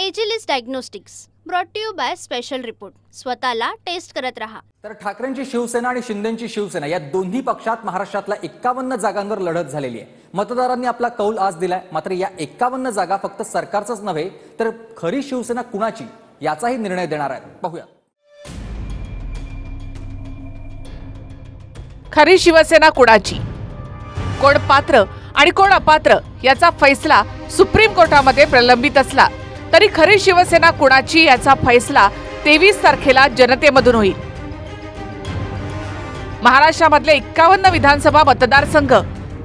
Agilus Diagnostics brought to you by special report. स्वतःला test करत रहा। तर ठाकरेंची शिवसेना आणि शिंदेंची शिवसेना या दोन्ही पक्षात महाराष्ट्रातल्या 51 जागांवर लढत झालेली आहे। मतदारांनी आपला कौल आज दिलाय। मात्र या 51 जागा फक्त सरकारचंच नव्हे तर खरी शिवसेना कुणाची याचाही निर्णय देणार आहेत। पाहूया। खरी शिवसेना कुणाची, कोण पात्र आणि कोण अपात्र याचा फैसला सुप्रीम कोर्टामध्ये प्रलंबित असला तरी खरी शिवसेना कुणाची याचा फैसला 23 तारखेला जनतेमधून होईल। महाराष्ट्रामधले 51 विधानसभा मतदारसंघ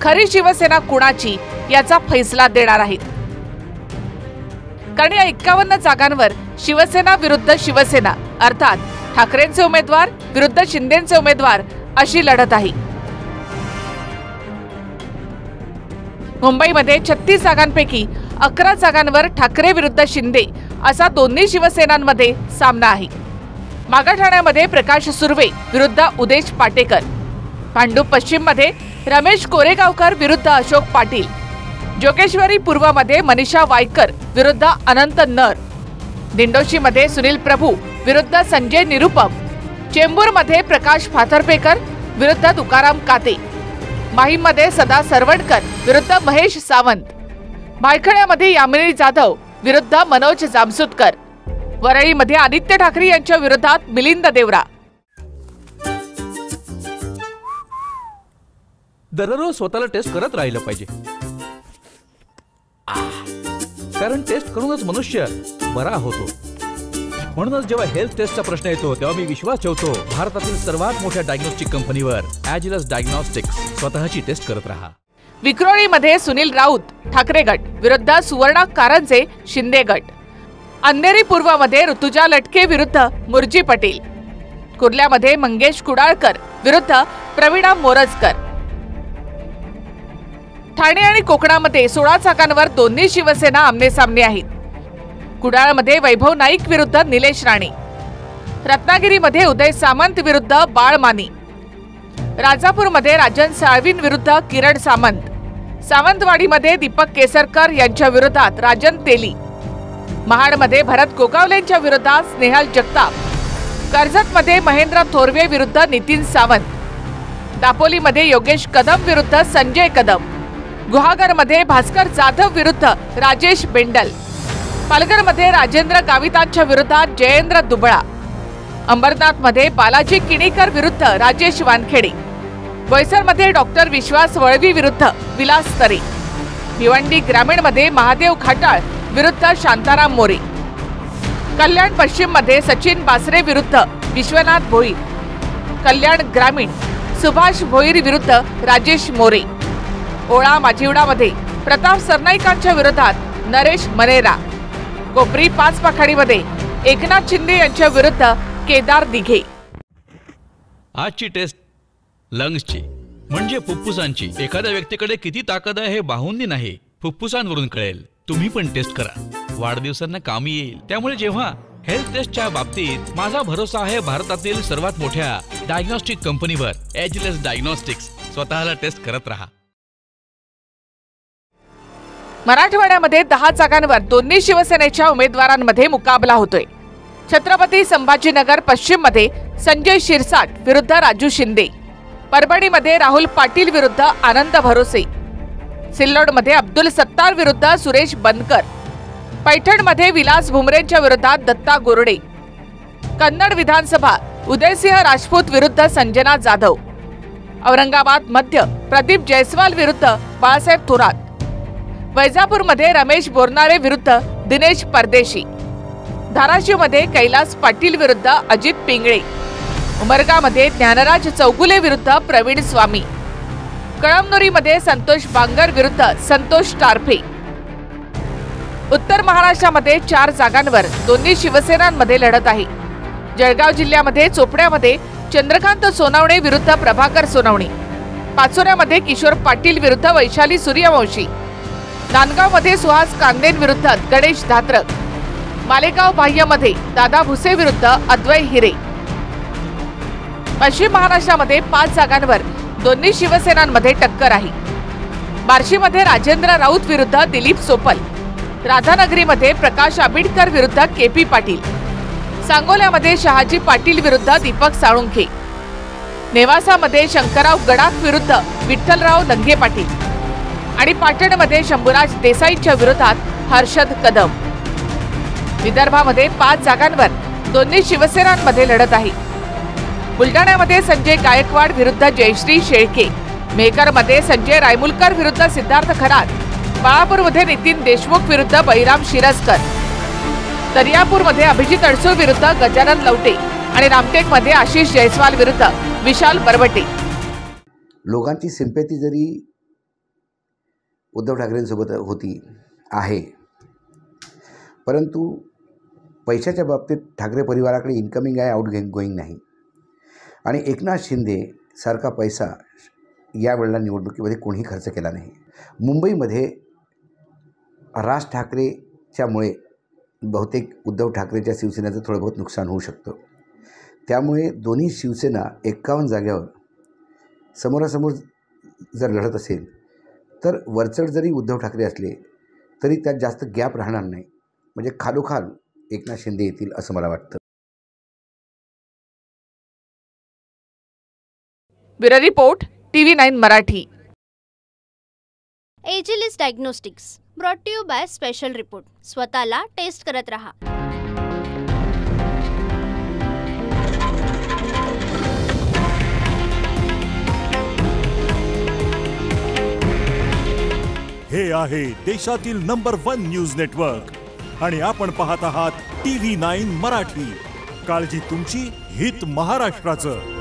खरी शिवसेना कुणाची याचा फैसला देणार आहेत। कारण या 51 जागांवर शिवसेना विरुद्ध शिवसेना अर्थात ठाकरेंचे उमेदवार विरुद्ध शिंदेंचे उमेदवार अशी लढत आहे। मुंबईमध्ये 36 जागांपैकी 11 जागांवर ठाकरे विरुद्ध शिंदे असा दोन्ही शिवसेनांमध्ये सामना आहे। मागाठाण्यामध्ये प्रकाश सुर्वे विरुद्ध उदेश पाटेकर, भांडूप पश्चिममध्ये रमेश कोरेगावकर विरुद्ध अशोक पाटील, जोगेश्वरी पूर्वमध्ये मनीषा वायकर विरुद्ध अनंत नर, दिंडोशीमध्ये सुनील प्रभू विरुद्ध संजय निरुपम, चेंबूरमध्ये प्रकाश फाथरपेकर विरुद्ध तुकाराम काते, माहीममध्ये सदा सरवडकर विरुद्ध महेश सावंत, भायखळ्यामध्ये यामिनी जाधव विरुद्ध मनोज जामसुदकर, वरळीमध्ये आदित्य ठाकरे यांच्या विरोधात मिलिंद देवरा। दररोज स्वतःला टेस्ट करत राहिलं पाहिजे, कारण टेस्ट करूनच मनुष्य बरा होतो। म्हणूनच जेव्हा हेल्थ टेस्टचा प्रश्न येतो तेव्हा मी विश्वास ठेवतो भारतातील सर्वात मोठ्या डायग्नोस्टिक कंपनीवर, एजिलिस डायग्नोस्टिक्स। स्वतःची टेस्ट करत रहा। विक्रोळीमध्ये सुनील राऊत ठाकरे गट विरुद्ध सुवर्णा कारंजे शिंदे गट, अंधेरी पूर्वमध्ये ऋतुजा लटके विरुद्ध मुर्जी पटेल, कुर्ल्यामध्ये मंगेश कुडाळकर विरुद्ध प्रवीणा मोरजकर, ठाणे आणि कोकणामध्ये 16 जागांवर दोन्ही शिवसेना आमनेसामने आहेत। कुडाळमध्ये वैभव नाईक विरुद्ध निलेश राणे, रत्नागिरीमध्ये उदय सामंत विरुद्ध बाळ मानी, राजापूरमध्ये राजन साळवीन विरुद्ध किरण सामंत, सावंतवाडीमध्ये दीपक केसरकर यांच्या विरोधात राजन तेली, महाडमध्ये भरत गोगावलेंच्या विरोधात स्नेहल जगताप, कर्जतमध्ये महेंद्र थोरवे विरुद्ध नितीन सावंत, दापोलीमध्ये योगेश कदम विरुद्ध संजय कदम, गुहागरमध्ये भास्कर जाधव विरुद्ध राजेश बेंडल, पालघरमध्ये राजेंद्र गावितांच्या विरोधात जयेंद्र दुबळा, अंबरनाथमध्ये बालाजी किणीकर विरुद्ध राजेश वानखेडे, बोईसरमध्ये डॉक्टर विश्वास वळवी विरुद्ध विलास तरे, भिवंडी ग्रामीणमध्ये महादेव खाटाळ विरुद्ध शांताराम मोरे, कल्याण पश्चिममध्ये सचिन बासरे विरुद्ध विश्वनाथ भोईर, कल्याण ग्रामीण सुभाष भोईर विरुद्ध राजेश मोरे, ओळा माजिवडामध्ये प्रताप सरनाईकांच्या विरोधात नरेश मनेरा, कोपरी पाचपाखाडीमध्ये एकनाथ शिंदे यांच्या विरुद्ध केदार दिघे। आजची टेस्ट लंग्सची म्हणजे फुफ्फुसांची। एखाद्या व्यक्तीकडे किती ताकद आहे हे बाहुंनी नाही, फुफ्फुसांवरून कळेल। तुम्ही पण टेस्ट करा, वाढदिवसांना कामी येईल। त्यामुळे जेव्हा हेल्थ टेस्टच्या बाबतीत माझा भरोसा आहे भारतातील सर्वात मोठ्या डायग्नोस्टिक कंपनीवर, एजिलिस डायग्नोस्टिक्स। स्वतःला टेस्ट करत रहा। मराठवाड्यामध्ये 10 जागांवर दोन्ही शिवसेनेच्या उमेदवारांमध्ये मुकाबला होतोय। छत्रपती संभाजीनगर पश्चिममध्ये संजय शिरसाट विरुद्ध राजू शिंदे, परभणीमध्ये राहुल पाटील विरुद्ध आनंद भरोसे, सिल्लोडमध्ये अब्दुल सत्तार विरुद्ध सुरेश बनकर, पैठणमध्ये विलास भुमरेंच्या विरोधात दत्ता गोरडे, कन्नड विधानसभा उदयसिंह राजपूत विरुद्ध संजना जाधव, औरंगाबाद मध्य प्रदीप जयस्वाल विरुद्ध बाळासाहेब थोरात, वैजापूरमध्ये रमेश बोरनारे विरुद्ध दिनेश परदेशी, धाराशिवमध्ये कैलास पाटील विरुद्ध अजित पिंगळे, उमरगामध्ये ज्ञानराज चौगुले विरुद्ध प्रवीण स्वामी, कळमनुरीमध्ये संतोष बांगर विरुद्ध संतोष टारफे। उत्तर महाराष्ट्रामध्ये 4 जागांवर दोन्ही शिवसेनांमध्ये लढत आहे। जळगाव जिल्ह्यामध्ये चोपड्यामध्ये चंद्रकांत सोनवणे विरुद्ध प्रभाकर सोनवणे, पाचोऱ्यामध्ये किशोर पाटील विरुद्ध वैशाली सूर्यवंशी, नांदगावमध्ये सुहास कांदेन विरुद्ध गणेश धात्रक, मालेगाव बाह्यमध्ये दादा भुसे विरुद्ध अद्वै हिरे। पश्चिम महाराष्ट्रामध्ये 5 जागांवर दोन्ही शिवसेनांमध्ये टक्कर आहे। बार्शीमध्ये राजेंद्र राऊत विरुद्ध दिलीप सोपल, राधानगरीमध्ये प्रकाश आंबेडकर विरुद्ध केपी पाटील, सांगोल्यामध्ये शहाजी पाटील विरुद्ध दीपक साळुंखे, नेवासामध्ये शंकरराव गडाख विरुद्ध विठ्ठलराव लंगे पाटील आणि पाटणमध्ये शंभूराज देसाईंच्या विरोधात हर्षद कदम. विदर्भामध्ये 5 जागांवर दोन्ही शिवसेनांमध्ये लढत आहे. बुलढाण्यामध्ये संजय गायकवाड विरुद्ध जयश्री शेळके, मेहकरमध्ये संजय रायमुलकर विरुद्ध सिद्धार्थ खरात, बाळापूरमध्ये नितीन देशमुख विरुद्ध बळीराम शिरस्कर, दर्यापूरमध्ये अभिजित अडसूळ विरुद्ध गजानन लवटे आणि रामटेकमध्ये आशिष जयस्वाल विरुद्ध विशाल बरबटे. लोकांची सिंपॅथी जरी उद्धव ठाकरेंसोबत होती आहे, परंतु पैशाच्या बाबतीत ठाकरे परिवाराकडे इन्कमिंग आहे, आउट गोईंग नाही. आणि एकनाथ शिंदे सारखा पैसा यावेळेला निवडणुकीमध्ये कोणीही खर्च केला नाही. मुंबईमध्ये राज ठाकरेच्यामुळे बहुतेक उद्धव ठाकरेच्या शिवसेनेचं थोडं बहुत नुकसान होऊ शकतं. त्यामुळे दोन्ही शिवसेना 51 जागेवर समोरासमोर जर लढत असेल तर वरचढ जरी उद्धव ठाकरे असले तरी त्यात जास्त गॅप राहणार नाही. म्हणजे खालोखाल एकनाथ शिंदे येतील असं मला वाटतं. Bureau report TV9 Marathi. Agilus Diagnostics brought to you by special report. स्वतःला टेस्ट करत रहा. हे आहे देशातील नंबर 1 न्यूज नेटवर्क आणि आपण पाहत आहात TV9 मराठी. काळजी तुमची, हित महाराष्ट्राचं.